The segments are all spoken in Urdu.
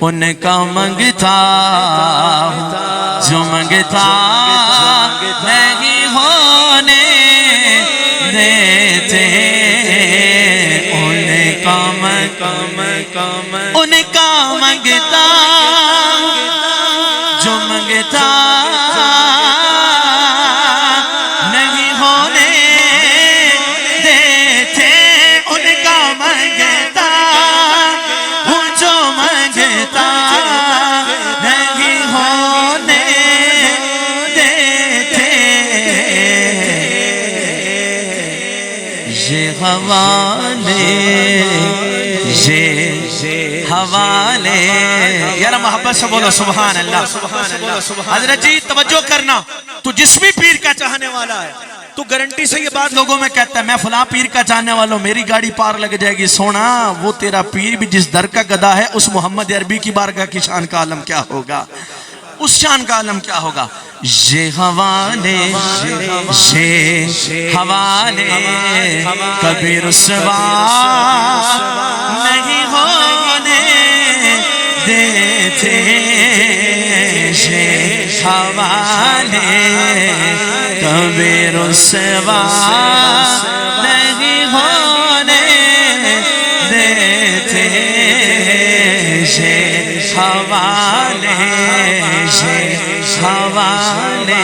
ان کا منگتا جو منگتا نہیں ہونے دیتے، ان کا منگتا جو منگتا نہیں ہونے دیتے، ان کا منگتا جو منگتا نہیں ہونے دیتے، یہ حوالے حوالے، یار محبت سے بولو سبحان اللہ۔ حضرت جی توجہ کرنا، تو جس بھی پیر کا چاہنے والا ہے تو گارنٹی سے یہ بات لوگوں میں کہتا ہے میں فلاں پیر کا چاہنے والا ہوں، میری گاڑی پار لگ جائے گی۔ سونا وہ تیرا پیر بھی جس در کا گدا ہے، اس محمد عربی کی بارگاہ کی شان کا عالم کیا ہوگا، اس شان کا عالم کیا ہوگا۔ یہ حوالے حوالے کبھی رسوا نہیں ہونے دیتے، یہ حوالے کبھی رسوا نہیں ہونے دیتے، یہ حوالے حوالے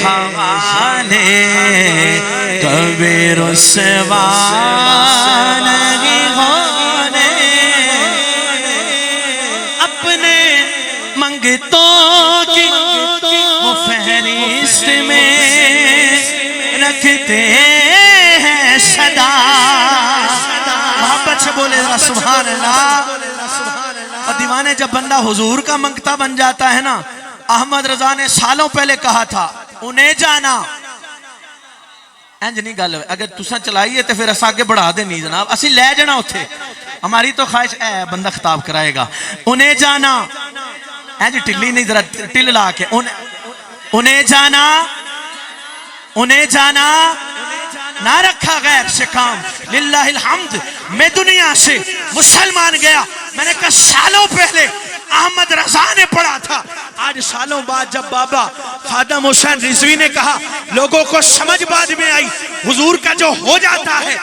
حوالے کبھی رسوا نہیں ہونے، اپنے منگتوں کی وہ فہرست میں رکھتے ہیں صدا۔ محبت سے بولے سبحان اللہ۔ اور دیوانے جب بندہ حضور کا منگتا بن جاتا ہے نا، احمد رضا نے سالوں پہلے کہا تھا انہیں جانا انج نہیں گل، اگر تسا چلائیے تو پھر اسا آگے بڑھا دے نہیں جناب، اسی لے جانا اتھے، ہماری تو خواہش ہے بندہ خطاب کرائے گا، انہیں جانا انج ٹلی نہیں، ذرا ٹل لا کے انہیں جانا نہ رکھا غیر سے کام، للہ الحمد میں دنیا سے مسلمان گیا، میں نے کہا سالوں پہلے احمد رضا نے پڑھا تھا، آج سالوں بعد جب بابا خادم حسین رضوی نے کہا لوگوں کو سمجھ بعد میں آئی، حضور کا جو ہو جاتا ہے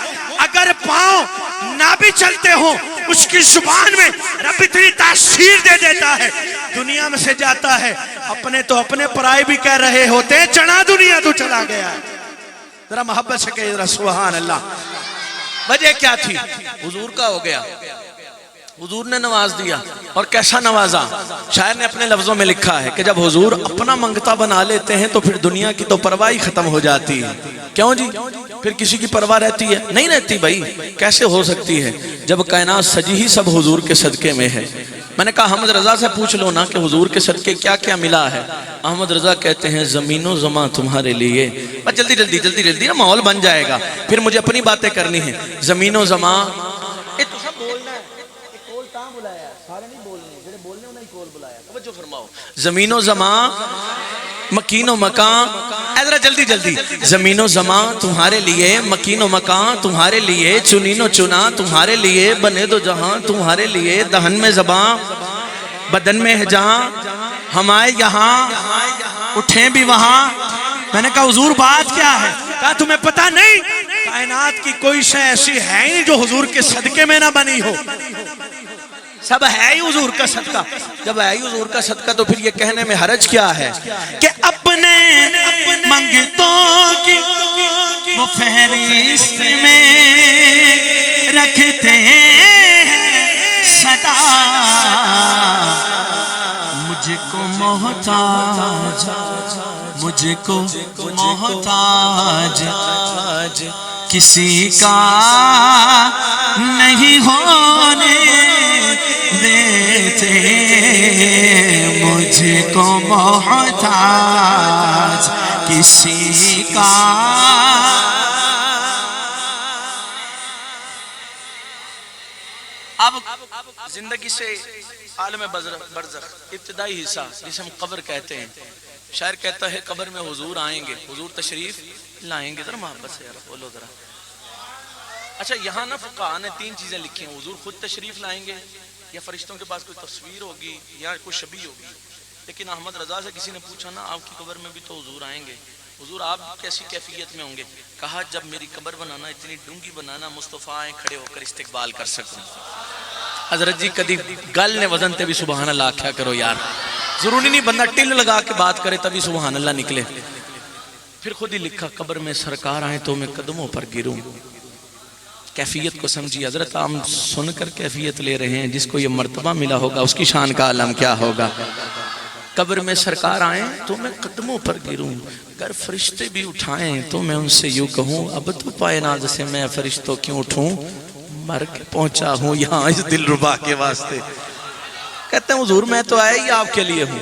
اگر پاؤں نہ بھی چلتے ہوں اس کی زبان میں رب اتنی تاثیر دے دیتا ہے، دنیا میں سے جاتا ہے، اپنے تو اپنے پرائے بھی کہہ رہے ہوتے چنا دنیا تو چلا گیا ہے۔ ذرا محبت سے کہے ذرا سبحان اللہ۔ وجہ کیا تھی؟ حضور کا ہو گیا، حضور نے نواز دیا، اور کیسا نوازا؟ شاعر نے اپنے لفظوں میں لکھا ہے کہ جب حضور اپنا منگتا بنا لیتے ہیں تو پھر دنیا کی تو پرواہ ہی ختم ہو جاتی ہے۔ کیوں جی؟ پھر کسی کی پرواہ رہتی ہے؟ نہیں رہتی بھائی، کیسے ہو سکتی ہے جب کائنات سجی ہی سب حضور کے صدقے میں ہے۔ میں نے کہا احمد رضا سے پوچھ لو نا کہ حضور کے صدقے کیا کیا ملا ہے۔ احمد رضا کہتے ہیں زمین و زمان تمہارے لیے، بس جلدی نا ماحول بن جائے گا، پھر مجھے اپنی باتیں کرنی ہیں۔ زمین و زمان زمین و زمان مکین و مکان، ذرا جلدی زمین و زمان تمہارے لیے، مکین و مکان تمہارے لیے، چنین و چنا تمہارے لیے، بنے دو جہاں تمہارے لیے، دہن میں زبان بدن میں ہے جہاں، ہم آئے یہاں اٹھیں بھی وہاں۔ میں نے کہا حضور بات کیا ہے؟ کہا تمہیں پتہ نہیں کائنات کی کوئی شے ایسی ہے ہی جو حضور کے صدقے میں نہ بنی ہو، سب ہے ہی حضور کا صدقہ۔ جب ہے ہی حضور کا صدقہ تو پھر یہ کہنے میں حرج کیا ہے کہ اپنے منگتوں کی وہ فہرست میں رکھتے ہیں صدا، مجھ کو محتاج کسی کا نہیں ہونے دیتے، مجھ کو محتاج کسی کا اب زندگی سے عالم برزخ ابتدائی حصہ جسے ہم قبر کہتے ہیں، شاعر کہتا ہے قبر میں حضور آئیں گے، حضور تشریف لائیں گے۔ ذرا محبت سے یار بولو ذرا۔ اچھا یہاں نا فقہاء نے 3 چیزیں لکھی ہیں، حضور خود تشریف لائیں گے، یا فرشتوں کے پاس کوئی تصویر ہوگی یا کوئی شبیہ ہوگی. لیکن احمد رضا سے کسی نے پوچھا نا آپ کی قبر میں بھی تو حضور آئیں گے, حضور آپ کیسی کیفیت میں ہوں گے؟ کہا جب میری قبر بنانا اتنی ڈونگی بنانا مصطفیٰ آئیں کھڑے ہو کر استقبال کر سکوں. حضرت جی کدی گل نے وزن تے بھی سبحان اللہ کیا کرو یار, ضروری نہیں بندہ ٹل لگا کے بات کرے تبھی سبحان اللہ نکلے. پھر خود ہی لکھا قبر میں سرکار آئیں تو میں قدموں پر گروں. کیفیت کو سمجھی حضرت, ہم سن کر کیفیت لے رہے ہیں, جس کو یہ مرتبہ ملا ہوگا اس کی شان کا عالم کیا ہوگا. قبر میں سرکار آئیں تو میں قدموں پر گروں, اگر فرشتے بھی اٹھائیں تو میں ان سے یوں کہوں اب تو پائے ناز سے میں فرشتوں کیوں اٹھوں, مر کے پہنچا ہوں یہاں اس دل ربا کے واسطے. کہتے ہیں حضور میں تو آیا ہی آپ کے لیے ہوں,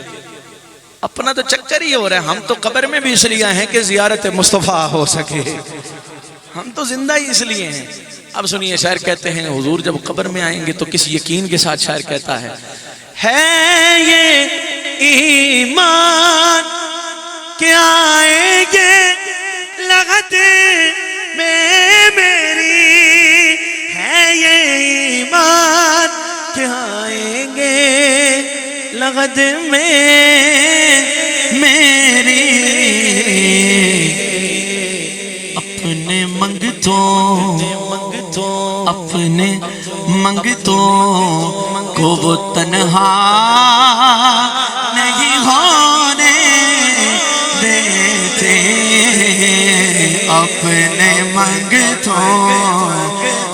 اپنا تو چکر ہی ہو رہا ہے. ہم تو قبر میں بھی اس لیے ہیں کہ زیارت مصطفیٰ ہو سکے, ہم تو زندہ ہی اس لیے ہیں. اب سنیے شاعر کہتے ہیں حضور جب قبر میں آئیں گے تو کس یقین کے ساتھ شاعر کہتا ہے یہ ایمان کہ آئیں گے لغتے میں میری, ہے یہ ایمان کہ آئیں گے لغت میں میری. اپنے اپنے منگتوں کو وہ تنہا نہیں ہونے دیتے, اپنے منگتوں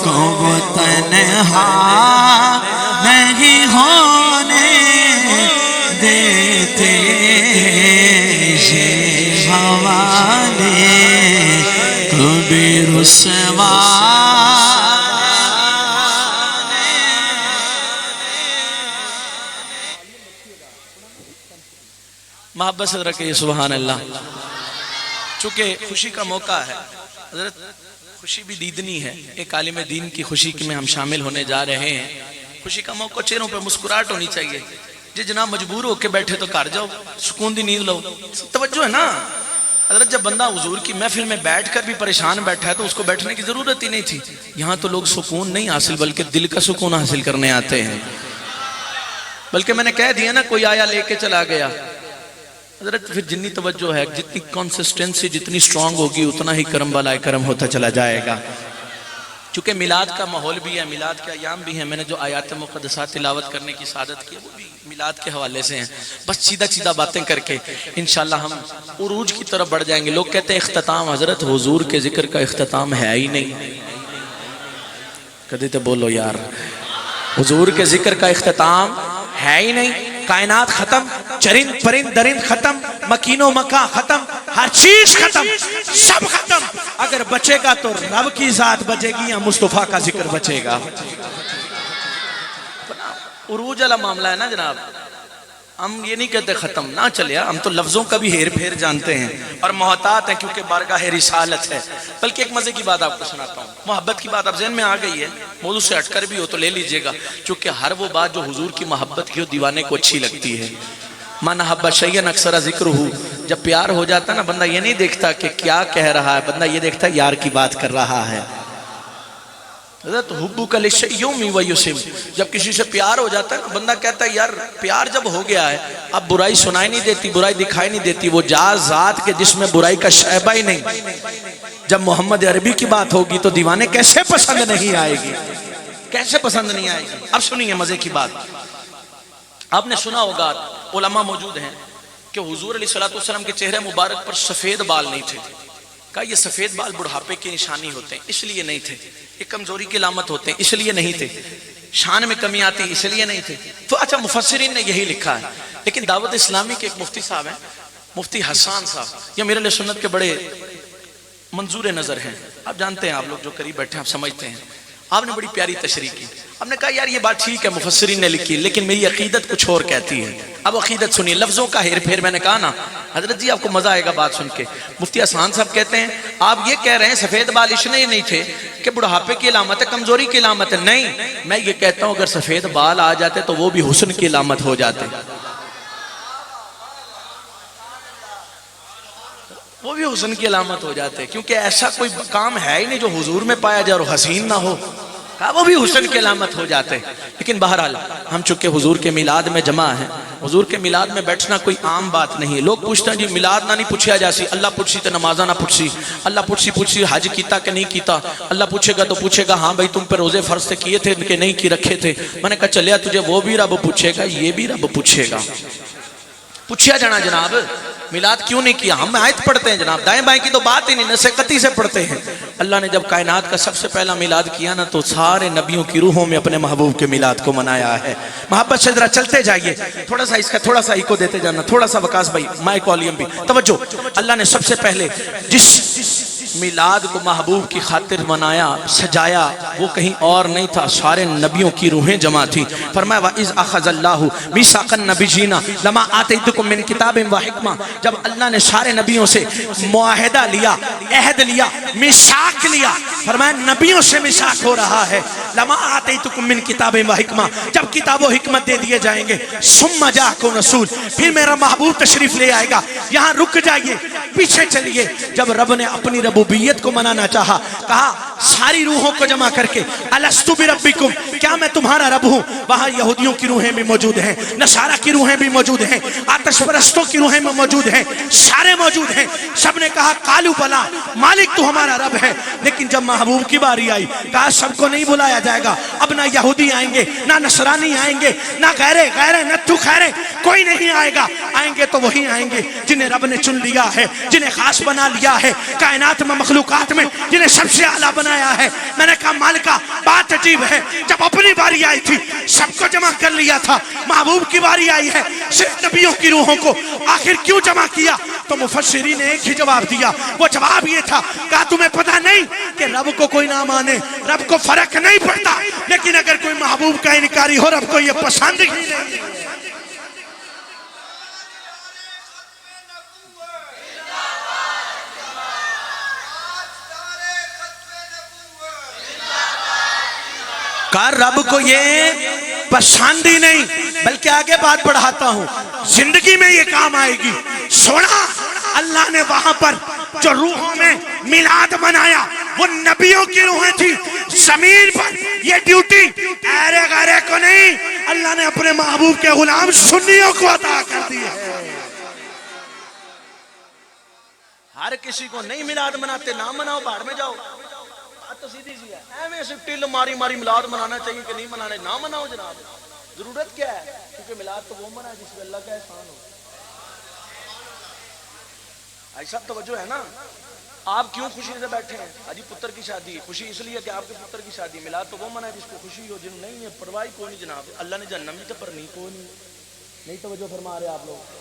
کو وہ تنہا نہیں ہونے دیتے. یہ حوالے کبھی رسوا محبت سے رکھیں سبحان اللہ. چونکہ خوشی کا موقع ہے حضرت, خوشی بھی دیدنی ہے. ایک عالم دین کی خوشی میں ہم شامل ہونے جا رہے ہیں. خوشی کا موقع, چہروں پہ مسکراہٹ ہونی چاہیے. جی جناب مجبور ہو کے بیٹھے تو گھر جاؤ, سکون دی نیند لو. توجہ ہے نا حضرت, جب بندہ حضور کی محفل میں بیٹھ کر بھی پریشان بیٹھا ہے تو اس کو بیٹھنے کی ضرورت ہی نہیں تھی. یہاں تو لوگ سکون نہیں حاصل بلکہ دل کا سکون حاصل کرنے آتے ہیں. بلکہ میں نے کہہ دیا نا کوئی آیا لے کے چلا گیا. حضرت پھر جتنی توجہ ہے, جتنی کنسسٹنسی جتنی سٹرونگ ہوگی اتنا ہی کرم بالائے کرم ہوتا چلا جائے گا. چونکہ میلاد کا ماحول بھی ہے, میلاد کے ایام بھی ہیں. میں نے جو آیات مقدسات تلاوت کرنے کی سعادت کی وہ بھی میلاد کے حوالے سے ہیں. بس سیدھا باتیں کر کے انشاءاللہ ہم عروج کی طرف بڑھ جائیں گے. لوگ کہتے ہیں اختتام, حضرت حضور کے ذکر کا اختتام ہے ہی نہیں. کدی تو بولو یار, حضور کے ذکر کا اختتام ہے ہی نہیں. کائنات ختم, چرند پرند درند ختم, مکین و مکان ختم, ہر چیز ختم, سب ختم. اگر بچے گا تو رب کی ذات بچے گی یا مصطفیٰ کا ذکر بچے گا. عروج والا معاملہ ہے نا جناب, ہم یہ نہیں کہتے ختم نہ چلے, ہم تو لفظوں کا بھی ہیر پھیر جانتے ہیں اور محتاط ہیں کیونکہ بارگاہ رسالت ہے. بلکہ ایک مزے کی بات آپ کو سناتا ہوں, محبت کی بات اب ذہن میں آ گئی ہے, موضوع سے ہٹ کر بھی ہو تو لے لیجئے گا, چونکہ ہر وہ بات جو حضور کی محبت کی ہو دیوانے کو اچھی لگتی ہے. من احب شیئا اکثر ذکرہ, جب پیار ہو جاتا نا بندہ یہ نہیں دیکھتا کہ کیا کہہ رہا ہے, بندہ یہ دیکھتا ہے یار کی بات کر رہا ہے. حضرت حبک للشیء یومی و یسم, جب کسی سے پیار ہو جاتا ہے بندہ کہتا ہے یار پیار جب ہو گیا ہے اب برائی سنائی نہیں دیتی, برائی دکھائی نہیں دیتی. وہ ذات کے جس میں برائی کا شائبہ ہی نہیں. جب محمد عربی کی بات ہوگی تو دیوانے کیسے پسند نہیں آئے گی, کیسے پسند نہیں آئے گی. اب سنیے مزے کی بات, آپ نے سنا ہوگا علماء موجود ہیں کہ حضور علیہ السلام کے چہرے مبارک پر سفید بال نہیں تھے. کہا یہ سفید بال بڑھاپے کی نشانی ہوتے ہیں اس لیے نہیں تھے, یہ کمزوری کی علامت ہوتے ہیں اس لیے نہیں تھے, شان میں کمی آتی اس لیے نہیں تھے. تو اچھا مفسرین نے یہی لکھا ہے. لیکن دعوت اسلامی کے ایک مفتی صاحب ہیں, مفتی حسان صاحب, یہ میرے علیہ سنت کے بڑے منظور نظر ہیں. آپ جانتے ہیں, آپ لوگ جو قریب بیٹھے ہیں آپ سمجھتے ہیں. آپ نے بڑی پیاری تشریح کی. ہم نے کہا یار یہ بات ٹھیک ہے مفسرین نے لکھی, لیکن میری عقیدت کچھ اور کہتی ہے. اب عقیدت سنیے, لفظوں کا ہیر پھیر. میں نے کہا نا حضرت جی آپ کو مزہ آئے گا بات سن کے. مفتی حسان صاحب کہتے ہیں آپ یہ کہہ رہے ہیں سفید بال اس لیے نہیں تھے کہ بڑھاپے کی علامت ہے, کمزوری کی علامت ہے. نہیں, میں یہ کہتا ہوں اگر سفید بال آ جاتے تو وہ بھی حسن کی علامت ہو جاتے, وہ بھی حسن کی علامت ہو جاتے. کیونکہ ایسا کوئی کام ہے ہی نہیں جو حضور میں پایا جائے اور حسین نہ ہو. کہا وہ بھی حسن کی علامت ہو جاتے ہیں. لیکن بہرحال ہم چونکہ حضور کے میلاد میں جمع ہیں, حضور کے میلاد میں بیٹھنا کوئی عام بات نہیں ہے. لوگ پوچھتے ہیں جی میلاد نہ نہیں پوچھیا جاسی, اللہ پوچھسی تو نمازہ نہ پوچھسی, اللہ پوچھسی حج کیتا کہ نہیں کیتا, اللہ پوچھے گا تو پوچھے گا ہاں بھائی تم پہ روزے فرض سے کیے تھے کہ نہیں کی رکھے تھے. میں نے کہا چلیا تجھے وہ بھی رب پوچھے گا, یہ بھی رب پوچھے گا. پوچھیا جانا جناب میلاد کیوں نہیں کیا. ہم آیت پڑھتے ہیں جناب, دائیں بائیں کی تو بات ہی نہیں, نصیحتی سے پڑھتے ہیں. اللہ نے جب کائنات کا سب سے پہلا میلاد کیا نا تو سارے نبیوں کی روحوں میں اپنے محبوب کے میلاد کو منایا ہے. محبت سے ذرا چلتے جائیے, تھوڑا سا اس کا تھوڑا سا ایکو دیتے جانا, تھوڑا سا وکاس بھائی مائک والیوم بھی توجہ. اللہ نے سب سے پہلے جس میلاد کو محبوب کی خاطر منایا سجایا وہ کہیں اور نہیں تھا, سارے نبیوں کی روحیں جمع تھی. فرمایا وَإِذْ أَخَذَ اللَّهُ مِيثَاقَ النَّبِيِّينَ لَمَا آتَيْتُكُم مِّن كِتَابٍ وَحِكْمَةٍ. جب اللہ نے سارے نبیوں سے معاہدہ لیا, عہد لیا, میثاق لیا, فرمایا نبیوں سے میثاق ہو رہا ہے. لَمَا آتَيْتُكُم مِّن كِتَابٍ وَحِكْمَةٍ, جب کتاب و حکمت دے دیے جائیں گے. ثُمَّ جَاءَكُمْ رَسُولٌ, پھر میرا محبوب تشریف لے آئے گا. یہاں رک جائیے, پیچھے چلیے. جب رب نے اپنی ربوبیت کو منانا چاہا, کہا ساری روحوں کو جمع کر کے الستو بربکم, کیا میں تمہارا رب ہوں. وہاں یہودیوں کی روحیں بھی موجود ہیں, نصارہ کی روحیں بھی موجود ہیں, آتش پرستوں کی روحیں بھی موجود ہیں, سارے موجود ہیں. سب نے کہا قالوا بلا, مالک تو ہمارا رب ہے. لیکن جب محبوب کی باری آئی, کہا سب کو نہیں بلایا جائے گا. اب نہ یہودی آئیں گے, نہ نصرانی آئیں گے, نہ غیرے نتھو خیرے, کوئی نہیں آئے گا. آئیں گے تو وہی آئیں گے جنہیں رب نے چن لیا ہے, جنہیں خاص بنا لیا ہے کائنات میں, مخلوقات میں, جنہیں سب سے اعلیٰ بنایا ہے. میں نے کہا مالکہ بات عجیب ہے, جب اپنی باری آئی تھی سب کو جمع کر لیا تھا, محبوب کی باری آئی ہے صرف نبیوں کی روحوں کو آخر کیوں جمع کیا. تو مفسرین نے ایک ہی جواب دیا, وہ جواب یہ تھا, کہا تمہیں پتہ نہیں کہ رب کو کوئی نہ مانے, رب کو فرق نہیں پڑتا, لیکن اگر کوئی محبوب کا انکاری ہو رب کو یہ پسند ہی نہیں. کہا رب کو یہ پسند ہی نہیں. بلکہ آگے بات بڑھاتا ہوں, زندگی میں یہ کام آئے گی. سونا اللہ نے وہاں پر جو روحوں میں میلاد منایا وہ نبیوں کی روحیں تھی. زمین پر یہ ڈیوٹی ایرے غیرے کو نہیں, اللہ نے اپنے محبوب کے غلام سنیوں کو عطا کر دی ہے. ہر کسی کو نہیں میلاد مناتے, نہ مناؤ, باہر میں جاؤ. تو سیدھی سی ہے, ایویں سے ٹل ماری میلاد منانا چاہیے کہ نہیں منانا, نہ مناؤ جناب. ضرورت کیا ہے, کیونکہ میلاد تو وہ منائے جس پہ اللہ کا احسان ہو. ایسا توجہ ہے نا. آپ کیوں خوشی سے بیٹھے ہیں, حاجی پتر کی شادی, خوشی اس لیے کہ آپ کے پتر کی شادی. میلاد تو وہ منائے جس کو خوشی ہو, جن نہیں ہے پرواہ کوئی نہیں جناب. اللہ نے جہنم بھی تو پر نہیں, کوئی نہیں توجہ فرما رہے آپ لوگ,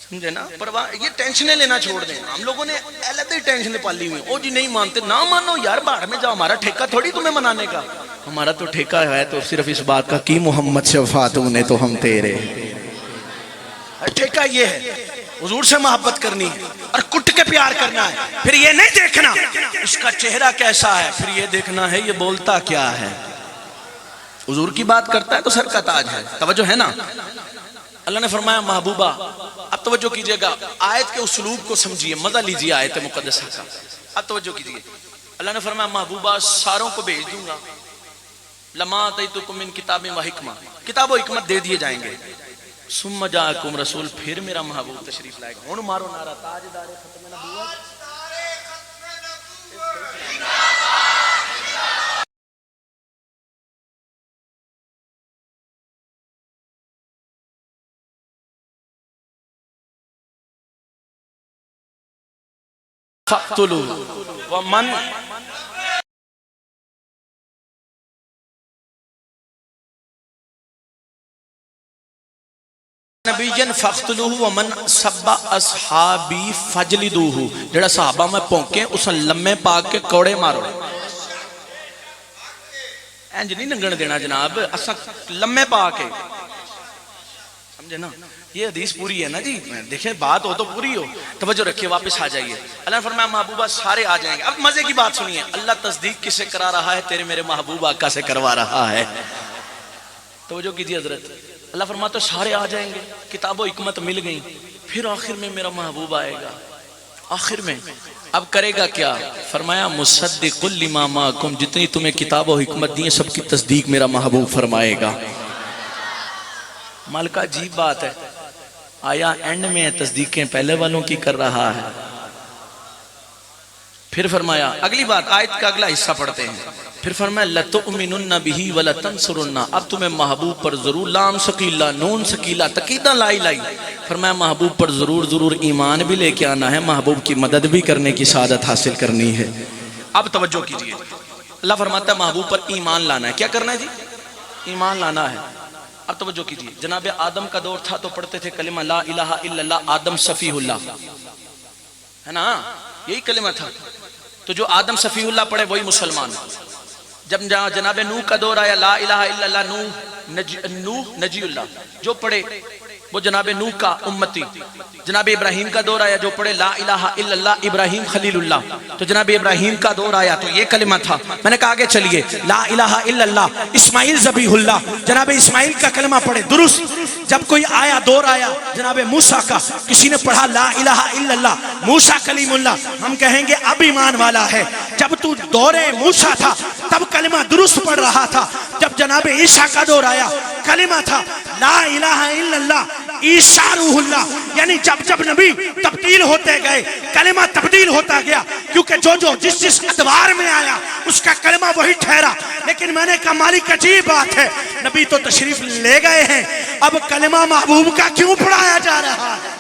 سمجھے نا. پرواہ یہ ٹینشنیں لینا چھوڑ دیں. ہم لوگوں نے الگ ٹینشنیں پالی ہوئی. او جی نہیں مانتے, نہ مانو یار, باہر میں جاؤ. ہمارا ٹھیکہ تھوڑی تمہیں منانے کا, ہمارا تو ٹھیکہ ہے تو صرف اس بات کا کہ محمد سے وفات ہونے تو ہم تیرے. ٹھیکہ یہ ہے حضور سے محبت کرنی ہے اور کٹ کے پیار کرنا ہے. پھر یہ نہیں دیکھنا اس کا چہرہ کیسا ہے, پھر یہ دیکھنا ہے یہ بولتا کیا ہے. حضور کی بات کرتا ہے تو سر کا تاج ہے. توجہ ہے نا. اللہ نے فرمایا محبوبہ, اب توجہ کیجئے گا, آیت کے اسلوب کو سمجھیے, مزہ لیجئے آیت مقدسہ کا. اب توجہ کیجئے. اللہ نے فرمایا محبوبہ ساروں کو بھیج دوں گا. لما آتیتکم من کتاب و حکمہ, کتاب و حکمت دے دیے جائیں گے. ثم جاءکم رسول, پھر میرا محبوب تشریف لائے گا. ہن مارو نعرہ تاجدار ختم نبوت. فَاقْتُلُوهُ وَمَنْ نبیًا فَاقْتُلُوهُ وَمَنْ سَبَّ أَصْحَابِي فَاجْلِدُوهُ. جڑا صحابہ میں پونکے اسا لمے پاک کے کوڑے مارو. اینج نہیں ننگن دینا جناب, اسا لمے پاک ہے, سمجھے نا. یہ حدیث پوری ہے نا جی, دیکھیں بات ہو تو پوری ہو. توجہ رکھیے, واپس آ جائیے. اللہ نے فرمایا محبوبہ سارے آ جائیں گے. اب مزے کی بات سنیے, اللہ تصدیق کس سے کرا رہا ہے, تیرے میرے محبوب آقا سے کروا رہا ہے. توجہ کیجیے حضرت. اللہ فرماتا سارے آ جائیں گے, کتاب و حکمت مل گئی, پھر آخر میں میرا محبوب آئے گا. آخر میں اب کرے گا کیا؟ فرمایا مصدق لما معکم، جتنی تمہیں کتاب و حکمت دی ہیں سب کی تصدیق میرا محبوب فرمائے گا۔ مالکہ عجیب بات ہے، آیا اینڈ میں تصدیقیں پہلے والوں کی کر رہا ہے۔ پھر فرمایا اگلی بات، آیت کا اگلا حصہ پڑھتے ہیں، پھر فرمایا لَتُؤْمِنُنَّ بِهِ وَلَتَنْصُرُنَّ، اب تمہیں محبوب پر ضرور، لام ثقیلہ نون ثقیلہ تقیدہ لائی لائی، فرمایا محبوب پر ضرور ضرور ایمان بھی لے کے آنا ہے، محبوب کی مدد بھی کرنے کی سعادت حاصل کرنی ہے۔ اب توجہ کیجئے، اللہ فرماتا ہے محبوب پر ایمان لانا ہے۔ کیا کرنا ہے جی؟ ایمان لانا ہے۔ اب توجہ کیجئے، جناب آدم کا دور تھا تو پڑھتے تھے کلمہ لا الہ الا اللہ، آدم صفیہ اللہ، ہے نا؟ یہی کلمہ تھا۔ تو جو آدم صفیہ اللہ پڑھے وہی مسلمان۔ جب جناب نوح کا دور آیا، لا الہ الا اللہ، نوح نجی اللہ، جو پڑھے وہ جناب نوح کا امتی۔ جناب ابراہیم کا دور آیا، جو پڑھے لا الہ الا اللہ، ابراہیم خلیل اللہ، تو جناب ابراہیم کا دور آیا تو یہ کلمہ تھا۔ میں نے کہا آگے چلیے، لا الہ الا اللہ، اسماعیل ذبیح اللہ، جناب اسماعیل کا کلمہ پڑھے درست۔ جب کوئی آیا دور آیا جناب موسیٰ کا، کسی نے پڑھا لا الہ الا اللہ، موسیٰ کلیم اللہ، ہم کہیں گے اب ایمان والا ہے۔ جب تو دور موسیٰ تھا تب کلمہ درست پڑھ رہا تھا۔ جب جناب عیسیٰ کا دور آیا کلمہ تھا لا الہ الا اللہ، عیسیٰ روح اللہ، یعنی جب جب نبی تبدیل ہوتے گئے کلمہ تبدیل ہوتا گیا، کیونکہ جو جس ادوار میں آیا اس کا کلمہ وہی ٹھہرا۔ لیکن میں نے کہا مالک عجیب بات ہے، نبی تو تشریف لے گئے ہیں، اب کلمہ محبوب کا کیوں پڑھایا جا رہا ہے؟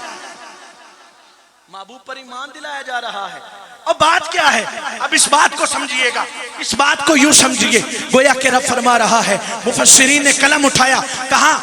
محبوب پر ایمان دلایا جا رہا ہے۔ اب بات کیا ہے؟ اب اس بات کو سمجھئے گا، اس بات کو یوں سمجھئے، گویا کہ رب فرما رہا ہے، مفسرین نے قلم اٹھایا، کہا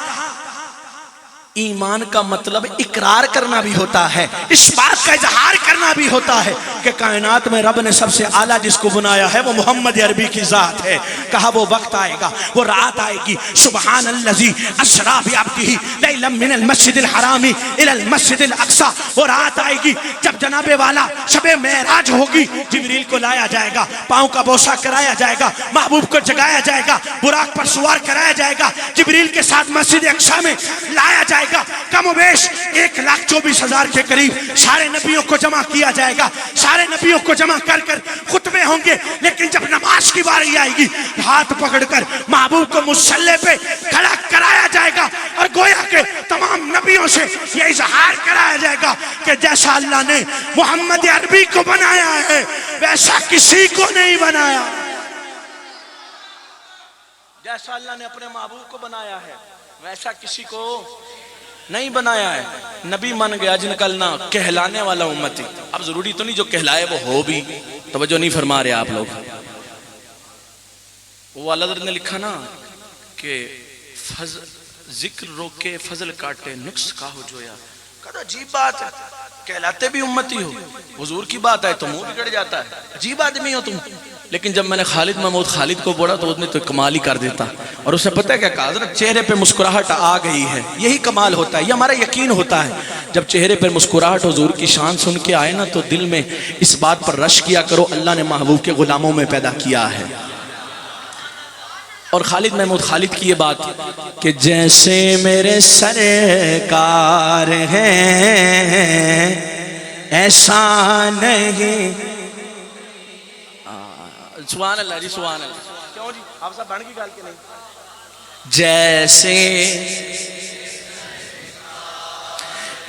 ایمان کا مطلب اقرار کرنا بھی ہوتا ہے، اس بات کا اظہار کرنا بھی ہوتا ہے کہ کائنات میں رب نے سب سے اعلیٰ جس کو بنایا ہے وہ محمد عربی کی ذات ہے۔ کہا وہ وقت آئے گا، وہ رات آئے گی، سبحان الذی اسریٰ بعبدہ لیلا من المسجد الحرام الی المسجد الاقصی، وہ رات آئے گی جب جناب والا شب معراج ہوگی، جبریل کو لایا جائے گا، پاؤں کا بوسہ کرایا جائے گا، محبوب کو جگایا جائے گا، براق پر سوار کرایا جائے گا، جبریل کے ساتھ مسجد اقصی میں لایا جائے گا، کم و بیش 1,24,000 کے قریب سارے نبیوں کو جمع کیا جائے گا، سارے نبیوں کو جمع کر خطبے ہوں گے۔ لیکن جب نماز کی باری آئے گی ہاتھ پکڑ کر محبوب کو مصلی پہ کھڑا کرایا جائے گا، اور گویا کہ تمام نبیوں سے یہ اظہار کرایا جائے گا کہ جیسا اللہ نے محمد عربی کو بنایا ہے ویسا کسی کو نہیں بنایا، جیسا اللہ نے اپنے محبوب کو بنایا ہے ویسا کسی کو نہیں بنایا ہے۔ نبی من گیا جن کا نہ کہلانے والا امتی۔ اب ضروری تو نہیں جو کہلائے وہ ہو بھی، توجہ نہیں فرما رہے آپ لوگ۔ وہ اللہ نے لکھا نا کہ ذکر روکے فضل کاٹے نقص کا ہو جویا، کہا عجیب بات ہے، کہلاتے بھی امتی ہو، حضور کی بات ہے تو منہ بگڑ جاتا ہے، عجیب آدمی ہو تم۔ لیکن جب میں نے خالد محمود خالد کو بولا تو اس نے تو کمال ہی کر دیتا، اور اسے پتہ ہے کیا کہا، حضرت چہرے پہ مسکراہٹ آ گئی ہے، یہی کمال ہوتا ہے، یہ ہمارا یقین ہوتا ہے۔ جب چہرے پر مسکراہٹ حضور کی شان سن کے آئے نا تو دل میں اس بات پر رش کیا کرو اللہ نے محبوب کے غلاموں میں پیدا کیا ہے۔ اور خالد محمود خالد کی یہ بات کہ جیسے میرے سرکار ہیں ایسا نہیں، سبحان اللہ جی سبحان اللہ، کیوں جی آپ سب بڑھ کی گال کے نہیں، جیسے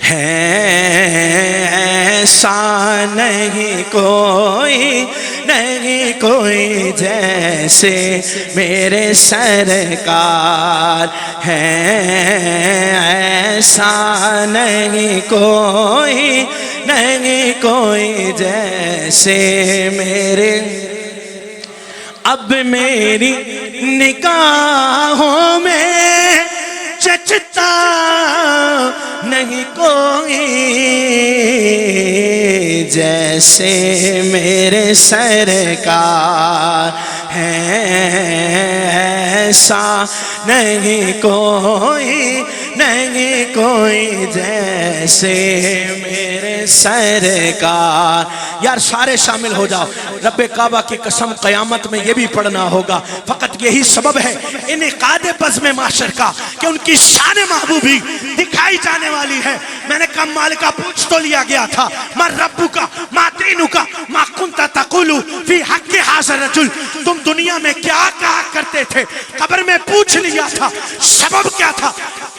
ہیں ایسا نہیں کوئی، نہیں کوئی جیسے میرے سرکار ہیں ایسا نہیں کوئی، نہیں کوئی جیسے میرے، اب میری نگاہوں میں جچتا نہیں کوئی جیسے میرے سرکار ہیں ایسا نہیں کوئی، نہیں کوئی جیسے میرے سرکار۔ یار سارے شامل ہو جاؤ، رب کعبہ کی قسم قیامت میں یہ بھی پڑھنا ہوگا، فقط یہی سبب ہے انعقاد بزم محشر کا کہ ان کی شان محبوبی سکھائی جانے والی ہے. میں نے کہا مالکہ پوچھ تو لیا گیا تھا من ربک ما دینک ما کنت تقول فی حق ھذا الرجل, تم دنیا میں کیا کہا کرتے تھے, قبر میں پوچھ لیا تھا. سبب کیا تھا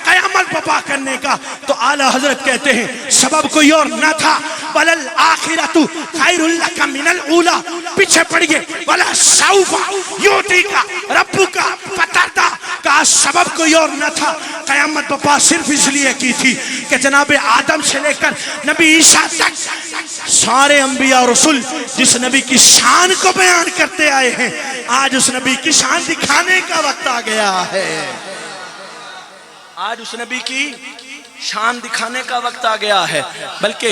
قیامت برپا کرنے کا؟ تو اعلیٰ حضرت کہتے ہیں سبب کوئی اور نہ تھا, بل الآخرۃ خیر لک من الاولی. پیچھے پڑھیے ولا سوف یعطیک ربک فترضی, کا سبب کوئی اور نہ تھا. قیامت برپا صرف اس لیے کی تھی کہ جناب آدم سے لے کر نبی عیسیٰ تک سارے انبیاء اور رسول جس نبی کی شان کو بیان کرتے آئے ہیں, آج اس نبی کی شان دکھانے کا وقت آ گیا ہے. آج اس نبی کی شان دکھانے کا وقت آ گیا ہے. بلکہ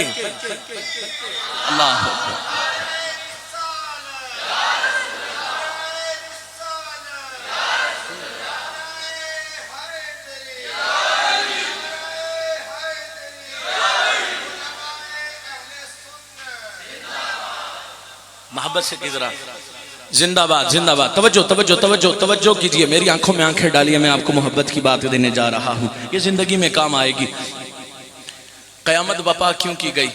اللہ محبت سے ذرا زندہ باد زندہ باد. توجہ توجہ توجہ توجہ کیجئے, میری آنکھوں میں آنکھیں ڈالیے, میں آپ کو محبت کی بات دینے جا رہا ہوں, یہ زندگی میں کام آئے گی. قیامت بپا کیوں کی گئی؟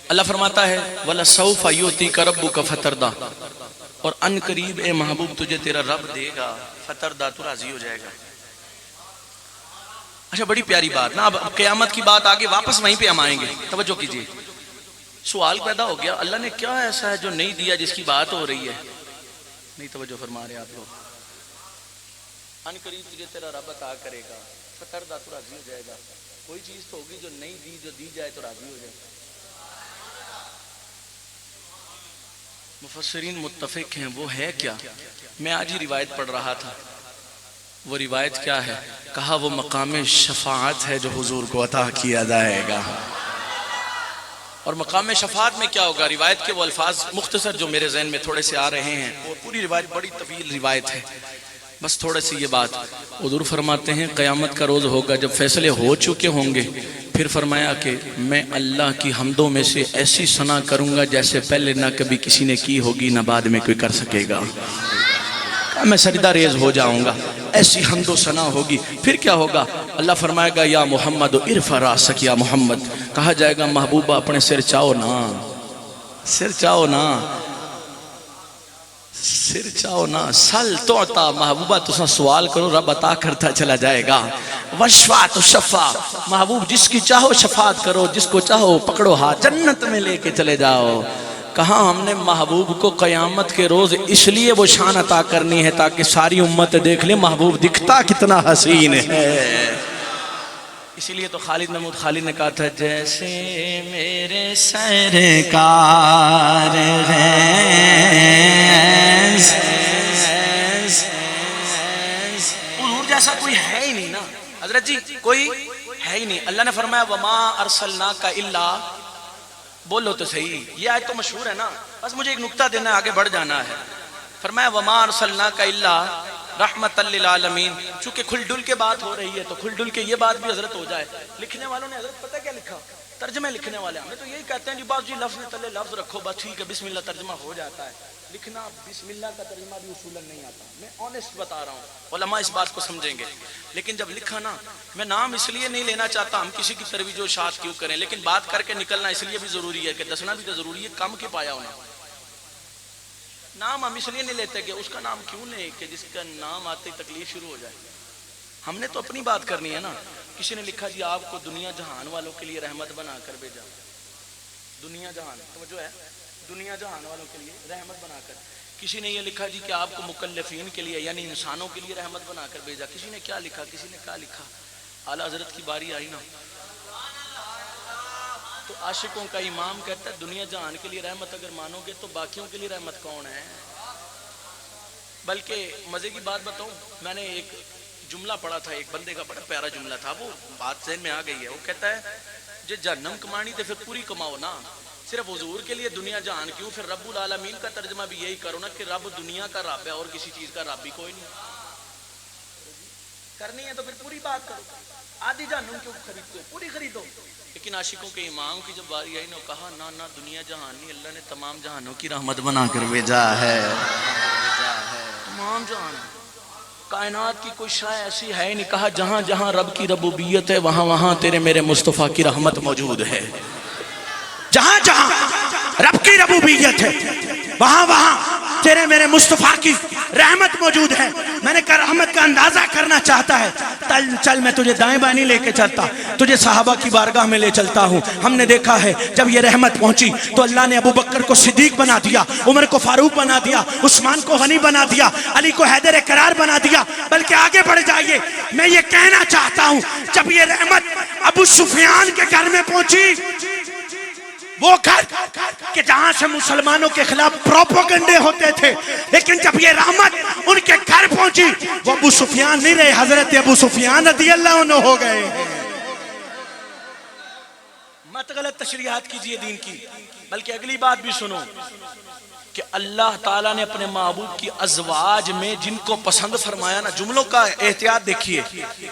اللہ فرماتا ہے وَلَسَوْفَ يُؤْتِيكَ رَبُّكَ فَتَرْضَىٰ, اور ان قریب اے محبوب تجھے تیرا رب دے گا, فترضیٰ, تو راضی ہو جائے گا. اچھا بڑی پیاری بات نا. اب قیامت کی بات آگے واپس وہیں پہ ہم آئیں گے. توجہ کیجئے, سوال پیدا ہو گیا اللہ نے کیا ایسا ہے جو نہیں دیا جس کی بات ہو رہی ہے؟ نہیں توجہ فرما رہے آپ لوگ. ان قریب تجھے تیرا رب عطا کرے گا, فترضیٰ, تو راضی ہو جائے گا. کوئی چیز تو ہوگی جو نہیں دی, جو دی جائے تو راضی ہو جائے. مفسرین متفق ہیں, وہ ہے کیا؟ میں آج ہی روایت پڑھ رہا تھا. وہ روایت کیا ہے؟ کہا وہ مقام شفاعت ہے جو حضور کو عطا کیا جائے گا. اور مقام شفاعت میں کیا ہوگا؟ روایت کے وہ الفاظ مختصر جو میرے ذہن میں تھوڑے سے آ رہے ہیں, وہ پوری روایت بڑی طویل روایت ہے, بس تھوڑے سی یہ بات. حضور فرماتے ہیں قیامت کا روز ہوگا جب فیصلے ہو چکے ہوں گے, پھر فرمایا کہ میں اللہ کی حمدوں میں سے ایسی ثنا کروں گا جیسے پہلے نہ کبھی کسی نے کی ہوگی نہ بعد میں کوئی کر سکے گا. میں سجدہ ریز ہو جاؤں گا, ایسی حمد و ثنا ہوگی. پھر کیا ہوگا؟ اللہ فرمائے گا یا محمد ارفع راسک یا محمد. کہا جائے گا محبوبہ اپنے سر چاؤ نا, سر چاؤ نا, سر چاؤ نا. سل تعطا, محبوبہ تسا سوال کرو رب عطا کرتا چلا جائے گا. وشفع تشفع, محبوب جس کی چاہو شفاعت کرو, جس کو چاہو پکڑو ہاتھ جنت میں لے کے چلے جاؤ. کہاں ہم نے محبوب کو قیامت کے روز اس لیے وہ شان عطا کرنی ہے تاکہ ساری امت دیکھ لے محبوب دکھتا کتنا حسین ہے. اسی لیے تو خالد محمود خالد نے کہا تھا جیسے میرے سرکار حضور جیسا کوئی ہے ہی نہیں نا حضرت جی, کوئی ہے ہی نہیں. اللہ نے فرمایا وما ارسلناک الا, بولو تو صحیح, یہ آیت تو مشہور ہے نا, بس مجھے ایک نکتہ دینا ہے, آگے بڑھ جانا ہے. فرمایا وما ارسلناک الا رحمت للعالمین. چونکہ کھل ڈل کے بات ہو رہی ہے تو کھل ڈل کے یہ بات بھی حضرت ہو جائے. لکھنے والوں نے حضرت پتہ کیا لکھا؟ ترجمہ لکھنے والے ہمیں تو یہی کہتے ہیں جی بس جی لفظ تلے لفظ رکھو بس ٹھیک ہے, بسم اللہ ترجمہ ہو جاتا ہے. لکھنا بسم اللہ کا ترجمہ بھی اصولاً نہیں آتا, میں آنیسٹ بتا رہا ہوں, علماء اس بات کو سمجھیں گے. لیکن جب لکھا نا, میں نام اس لیے نہیں لینا چاہتا, ہم کسی کی ترویج و اشاعت کیوں کریں, لیکن بات کر کے نکلنا اس لیے بھی ضروری ہے کہ دسنا بھی تو ضروری ہے, کم کے پایا ہونا. نام ہم اس لیے نہیں لیتے کہ اس کا نام کیوں لیں کہ جس کا نام آتے ہی تکلیف شروع ہو جائے. ہم نے تو اپنی بات کرنی ہے نا. کسی نے لکھا جی آپ کو دنیا جہان والوں کے لیے رحمت بنا کر بھیجا. دنیا جہان توجہ ہے, دنیا جہان والوں کے لیے رحمت بنا کر. کسی نے یہ لکھا جی کہ آپ کو مکلفین کے لیے یعنی انسانوں کے لیے رحمت بنا کر بھیجا. کسی نے کیا لکھا, کسی نے کیا لکھا. اعلیٰ حضرت کی باری آئی نا تو عاشقوں کا امام کہتا ہے دنیا جہان کے لیے رحمت اگر مانو گے تو باقیوں کے لیے رحمت کون ہے. بلکہ مزے کی بات بتاؤں, میں نے ایک جملہ پڑھا تھا, ایک بندے کا بڑا پیارا جملہ تھا, وہ بات ذہن میں آ گئی ہے. وہ کہتا ہے جے جہنم کمانی تو پھر پوری کماؤ نا, صرف حضور کے لیے دنیا جہان کیوں, پھر رب العالمین کا ترجمہ بھی یہی کرو نا کہ رب دنیا کا رب ہے اور کسی چیز کا رب بھی کوئی نہیں. کرنی ہے تو پھر پوری بات کرو, آدھی جہنم کیوں خریدتے ہو, پوری خریدو. لیکن عاشقوں کے امام کی جب باری آئی نا, کہا نا نا دنیا جہان نہیں, اللہ نے تمام جہانوں کی رحمت بنا کر بھیجا ہے, تمام جہان. کائنات کی کوئی شے ایسی ہے نہیں، کہا جہاں جہاں رب کی ربوبیت ہے وہاں وہاں تیرے میرے مصطفیٰ کی رحمت موجود ہے۔ جہاں جہاں رب کی ربوبیت ہے وہاں وہاں تیرے میرے مصطفیٰ کی رحمت موجود ہے۔ میں نے کہا رحمت کا اندازہ کرنا چاہتا ہے، چل میں تجھے دائیں بائیں نہیں لے کے چلتا، تجھے صحابہ کی بارگاہ میں لے چلتا ہوں۔ ہم نے دیکھا ہے جب یہ رحمت پہنچی تو اللہ نے ابو بکر کو صدیق بنا دیا، عمر کو فاروق بنا دیا، عثمان کو غنی بنا دیا، علی کو حیدر قرار بنا دیا۔ بلکہ آگے بڑھ جائیے، میں یہ کہنا چاہتا ہوں جب یہ رحمت ابو سفیان کے گھر میں پہنچی، وہ گھر کہ جہاں سے مسلمانوں کے خلاف پروپیگنڈے ہوتے تھے، لیکن جب یہ رحمت ان کے گھر پہنچی وہ ابو سفیان نہیں رہے، حضرت ابو سفیان رضی اللہ عنہ ہو گئے۔ مت غلط تشریحات کیجئے دین کی، بلکہ اگلی بات بھی سنو کہ اللہ تعالیٰ نے اپنے محبوب کی ازواج میں جن کو پسند فرمایا نا، جملوں کا احتیاط دیکھیے،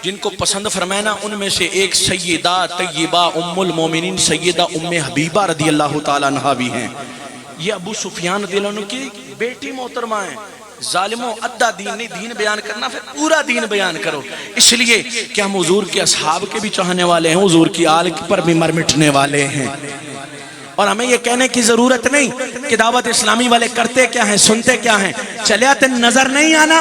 جن کو پسند فرمایا نا ان میں سے ایک سیدہ طیبہ ام المومنین سیدہ ام حبیبہ رضی اللہ تعالیٰ عنہا بھی ہیں۔ یہ ابو سفیان رضی اللہ عنہ کی بیٹی محترمہ ہیں۔ ظالموں ادھا دین نہیں، دین بیان کرنا پھر پورا دین بیان کرو، اس لیے کہ ہم حضور کے اصحاب کے بھی چاہنے والے ہیں، حضور کی آل پر بھی مر مٹنے والے ہیں۔ اور ہمیں یہ کہنے کی ضرورت نہیں کہ دعوت اسلامی والے کرتے کیا ہیں، سنتے کیا ہیں، چلیا تے نظر نہیں آنا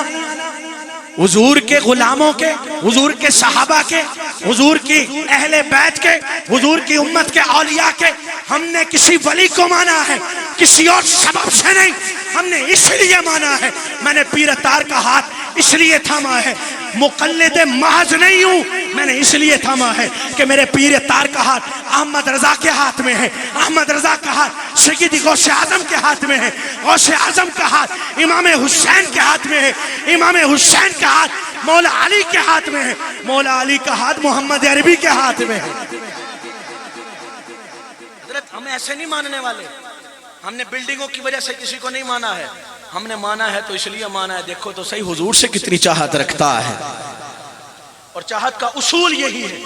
حضور کے غلاموں کے، حضور کے صحابہ کے، حضور کی اہل بیت کے، حضور کی امت کے اولیاء کے۔ ہم نے کسی ولی کو مانا ہے، کسی اور سبب سے نہیں، ہم نے اس لیے مانا ہے۔ میں نے پیر اتار کا ہاتھ اس لیے تھاما ہے، مقلد محض نہیں ہوں، میں نے اس لیے تھاما ہے کہ میرے پیر اتار کا ہاتھ احمد رضا کے ہاتھ میں ہے، احمد رضا کا ہاتھ سیدی غوث اعظم کے ہاتھ میں ہے، غوث اعظم کا ہاتھ امام حسین کے ہاتھ میں ہے، امام حسین کا ہاتھ مولا علی کے ہاتھ میں ہے، مولا علی کا ہاتھ محمد عربی کے ہاتھ میں ہے۔ حضرت ہمیں ایسے نہیں ماننے والے، ہم نے بلڈنگوں کی وجہ سے کسی کو نہیں مانا ہے، ہم نے مانا ہے تو اس لیے مانا ہے، دیکھو تو صحیح حضور سے کتنی چاہت رکھتا ہے۔ اور چاہت کا اصول یہی ہے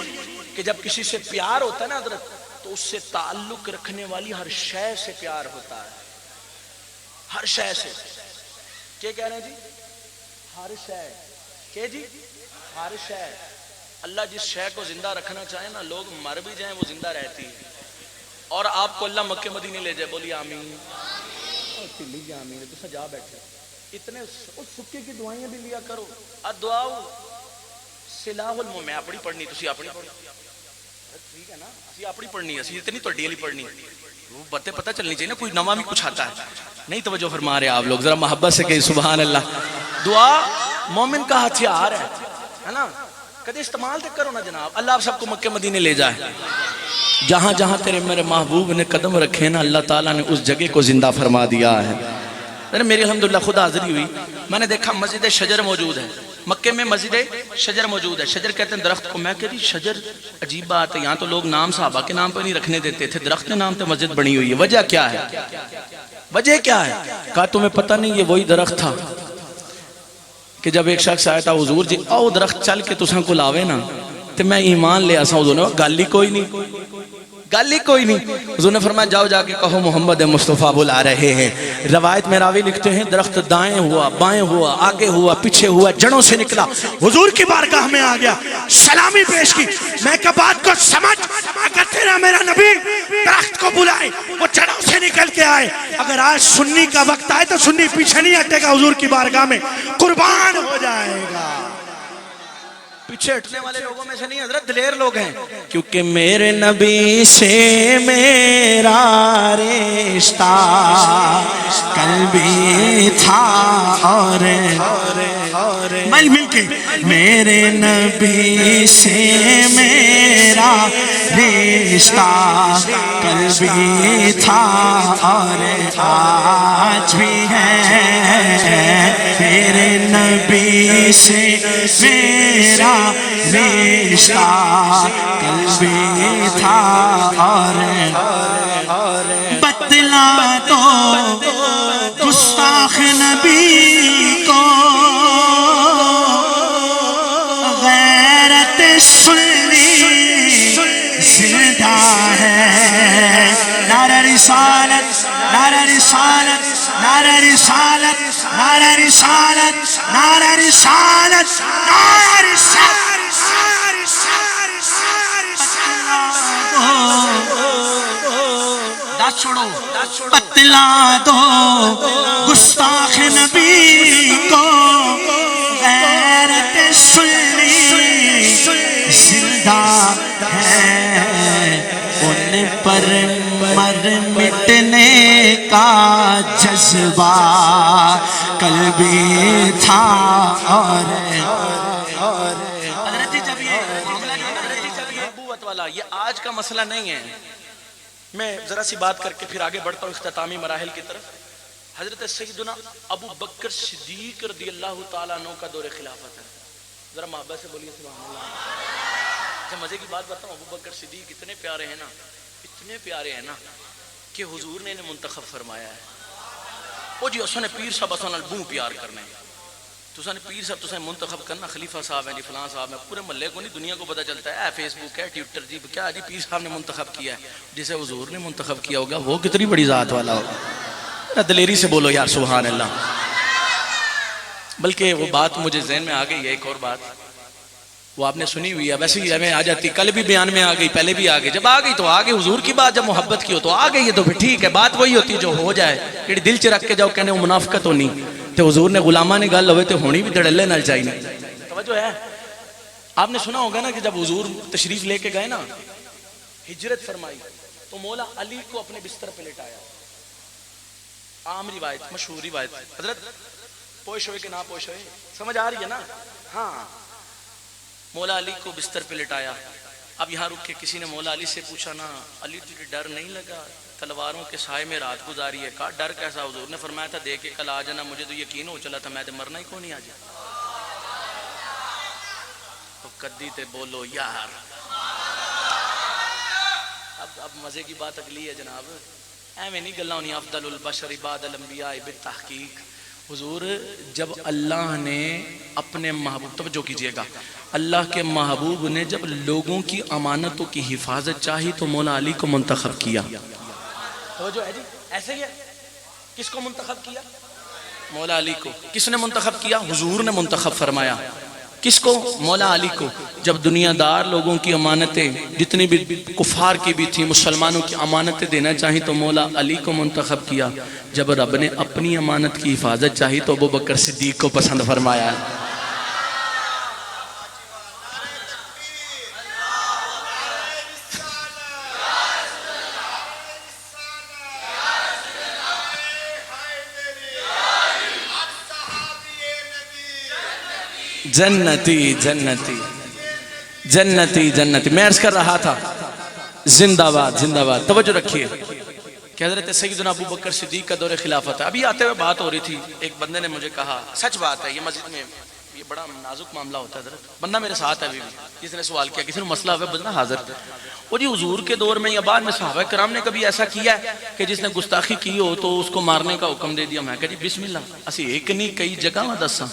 کہ جب کسی سے پیار ہوتا ہے نا حضرت، تو اس سے تعلق رکھنے والی ہر شے سے پیار ہوتا ہے، ہر شے سے۔ کیا کہہ رہے ہیں جی؟ ہر شے۔ کہ جی ہر شے۔ اللہ جس شے کو زندہ رکھنا چاہے نا، لوگ مر بھی جائیں وہ زندہ رہتی ہے۔ اور آپ کو اللہ مکہ مدینے لے جائے، بولی آمین، آمین، تو سجا بیٹھے اتنے اس سکے کی دعائیں بھی لیا کرو۔ الدعاء سلاح المومن، میں اپنی پڑھنی تسی اپنی پڑھنی ٹھیک ہے نا، اسی اپنی پڑھنی ہے، اسی اتنی تو ڈیلی پڑھنی ہے، وہ باتیں پتہ چلنی چاہیے نا، کوئی نواں بھی کچھ آتا ہے نہیں۔ توجہ فرما رہے آپ لوگ، ذرا محبت سے کہیں سبحان اللہ۔ دعا مومن کا ہتھیار ہے نا، کدے استعمال تے کرو نا جناب۔ اللہ آپ سب کو مکہ مدینے لے جائے، جہاں جہاں تیرے میرے محبوب نے قدم رکھے نا، اللہ تعالیٰ نے اس جگہ کو زندہ فرما دیا ہے۔ میری الحمدللہ خود حاضری ہوئی، میں نے دیکھا مسجد شجر موجود ہے، مکے میں مسجد شجر موجود ہے۔ شجر کہتے ہیں درخت کو، میں کہتی شجر عجیب بات ہے، یہاں تو لوگ نام صحابہ کے نام پہ نہیں رکھنے دیتے تھے، درخت کے نام پہ مسجد بنی ہوئی ہے، وجہ کیا ہے؟ وجہ کیا ہے؟ کہا تمہیں پتہ نہیں یہ وہی درخت تھا کہ جب ایک شخص آیا تھا، حضور جی آؤ درخت چل کے تساں کو لاوے نا، تو میں ایمان لے آسا۔ حضور نے گل ہی کوئی نہیں، گل ہی کوئی نہیں۔ حضور نے فرمایا جاؤ جا کے کہو محمد مصطفیٰ بلا رہے ہیں۔ روایت میں راوی لکھتے ہیں درخت دائیں ہوا، بائیں ہوا، آگے ہوا، پیچھے ہوا، جڑوں سے نکلا، حضور کی بارگاہ میں آ گیا، سلامی پیش کی۔ میں کہ بات کو سمجھ، اگر تیرا میرا نبی درخت کو بلائے وہ جڑوں سے نکل کے آئے، اگر آج سنی کا وقت آئے تو سنی پیچھے نہیں ہٹے گا، حضور کی بارگاہ میں قربان ہو جائے گا۔ پیچھے ہٹنے والے لوگوں میں سے نہیں حضرت، دلیر لوگ ہیں، کیونکہ میرے نبی سے میرا رشتہ کل بھی تھا اور مل کے میرے نبی سے میرا رشتہ کل بھی تھا اور آج بھی ہے، میرے نبی سے میرا رشتہ کل بھی تھا اور بتلا تو گستاخ نبی کو غیرت سنی زندہ ہے۔ نعرہ رسالت، نعرہ رسالت، نعرہ رسالت نعرہ رسالت نعرہ رسالت نعرہ رسالت چھوڑو بتلا دو گستاخ نبی کو غیرت سنی زندہ ہے ان پر مر مٹنے کا جذبہ کل بھی تھا اور حضرت جب یہ معاملہ جو ہے نا نبوت والا یہ آج کا مسئلہ نہیں ہے. میں ذرا سی بات کر کے پھر آگے بڑھتا ہوں اختتامی مراحل کی طرف. حضرت سیدنا ابو بکر صدیق رضی اللہ تعالیٰ عنہ کا دور خلافت ہے. ذرا محبت سے بولیے سبحان اللہ. اچھا مزے کی بات بتاؤں, ابو بکر صدیق اتنے پیارے ہیں نا, اتنے پیارے ہیں نا کہ حضور نے انہیں منتخب فرمایا ہے. وہ جی اس نے پیر صاحب اسن بوں پیار کرنے تساں نے پیر صاحب تساں منتخب کرنا, خلیفہ صاحب ہیں جی فلاں صاحب ہیں, پورے محلے کو نہیں دنیا کو پتہ چلتا ہے فیس بک ہے ٹویٹر جی کیا جی پیر صاحب نے منتخب کیا ہے. جسے حضور نے منتخب کیا ہوگا وہ کتنی بڑی ذات والا ہوگا. دلیری سے بولو یار سبحان اللہ. بلکہ وہ بات مجھے ذہن میں آ گئی ہے, ایک اور بات وہ آپ نے سنی ہوئی ہے, ویسے ہی ہمیں آ جاتی, کل بھی بیان میں آ گئی, پہلے بھی آ گئی. جب آ گئی تو آ گئی, حضور کی بات جب محبت کی ہو تو آ گئی ہے تو پھر ٹھیک ہے. بات وہی ہوتی ہے جو ہو جائے, کہ دل چ رکھ کے جاؤ کہنے وہ منافقت ہونی تو حضور نے غلامہ نے گل ہوئے تو ہونی بھی دڑلے نال چاہیے. توجہ ہے. آپ نے سنا ہوگا نا کہ جب حضور تشریف لے کے گئے نا, ہجرت فرمائی تو مولا علی کو اپنے بستر پہ لٹایا. عام روایت, مشہور روایت. حضرت پوش ہوئے کہ نہ پوش ہوئے, سمجھ آ رہی ہے نا. ہاں, مولا علی کو بستر پہ لٹایا. اب یہاں رک کے کسی نے مولا علی سے پوچھا نا علی تجھے ڈر نہیں لگا, تلواروں کے سائے میں رات گزاری ہے. کہا ڈر کیسا, حضور نے فرمایا تھا دیکھ کے کل آ جانا, مجھے تو یقین ہو چلا تھا میں تو مرنا ہی کو نہیں آج. تو کدی تے بولو یار. اب مزے کی بات اگلی ہے جناب, ایویں نہیں گلاں ہونی. افضل البشر بعد الانبیاء بالتحقیق. حضور جب اللہ نے اپنے محبوب, توجہ کیجئے گا, اللہ کے محبوب نے جب لوگوں کی امانتوں کی حفاظت چاہی تو مولا علی کو منتخب کیا. توجہ ہے جی, ایسے ہی ہے. کس کو منتخب کیا؟ مولا علی کو. کس نے منتخب کیا؟ حضور نے منتخب فرمایا. کس کو؟ مولا علی کو. جب دنیا دار لوگوں کی امانتیں جتنی بھی کفار کی بھی تھیں مسلمانوں کی امانتیں دینا چاہی تو مولا علی کو منتخب کیا. جب رب نے اپنی امانت کی حفاظت چاہی تو ابو بکر صدیق کو پسند فرمایا. جنتی جنتی جنتی جنتی. میں عرض کر رہا تھا زندہ باد زندہ باد. توجہ رکھیے کہ حضرت سیدنا ابو بکر صدیق کا دور خلافت ہے. ابھی آتے ہوئے بات ہو رہی تھی, ایک بندے نے مجھے کہا, سچ بات ہے, یہ مسجد میں یہ بڑا نازک معاملہ ہوتا ہے حضرت, بندہ میرے ساتھ ہے ابھی بھی, کسی نے سوال کیا, کسی نے مسئلہ ہوا, بندہ حاضر. وہ جی حضور کے دور میں یا بعد میں صحابہ کرام نے کبھی ایسا کیا ہے کہ جس نے گستاخی کی ہو تو اس کو مارنے کا حکم دے دیا. میں کہا جی بسم اللہ, اسی ایک نہیں کئی جگہ میں دساں.